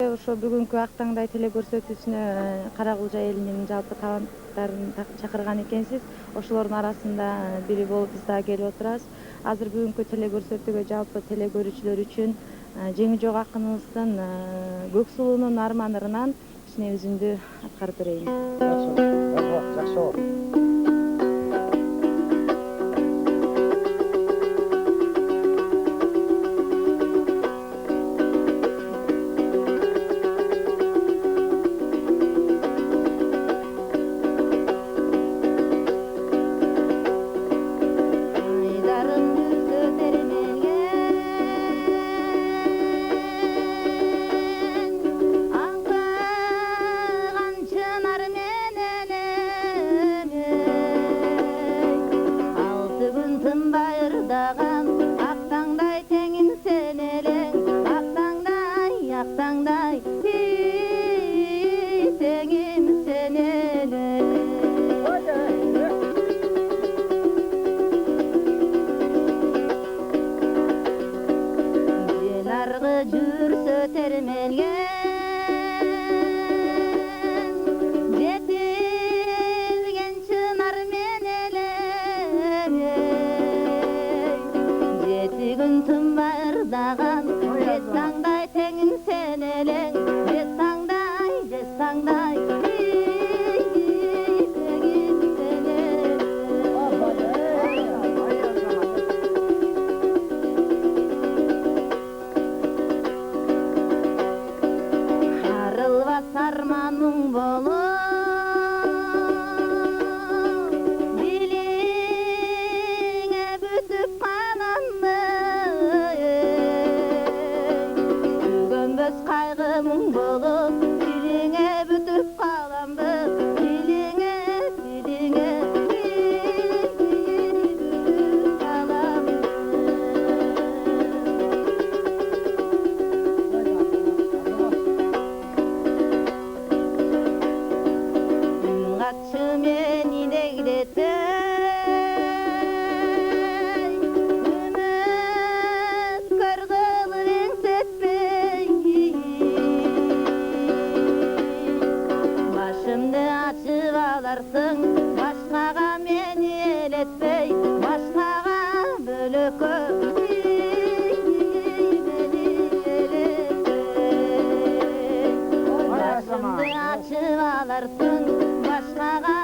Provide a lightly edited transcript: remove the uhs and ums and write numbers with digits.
ошо бүгүнкү ак таңдай теле көрсөтүүсүнө Кара Кулжа элинин жалпы таланттарын чакырган экенсиз. Ошолордун арасында бири болуп биз дагы келип отурабыз. Азыр бүгүнкү теле көрсөтүүгө жалпы теле көрүүчүлөр үчүн жеңи жок акыныбыздын Көк сулуунун арман ырынан кичине үзүндү аткарып берейин. Жакшы болот. Жүрсө термелген жетилген чынар менен жети күн тынбай ырдаган жез таңдай теңиң сен элең жез таңдай Sarmanın bolu diline bütüp kalandı Gömböz kaygımın bolu diline bütüp kalandı Diline bütüp kalandı Meni de gidetey Ümit kırgılı rensetmey Başımda açıp alarsın Başkaga meni eletmey Başkaga bölükö Beni eletmey Başımda açıp alarsın Başkaga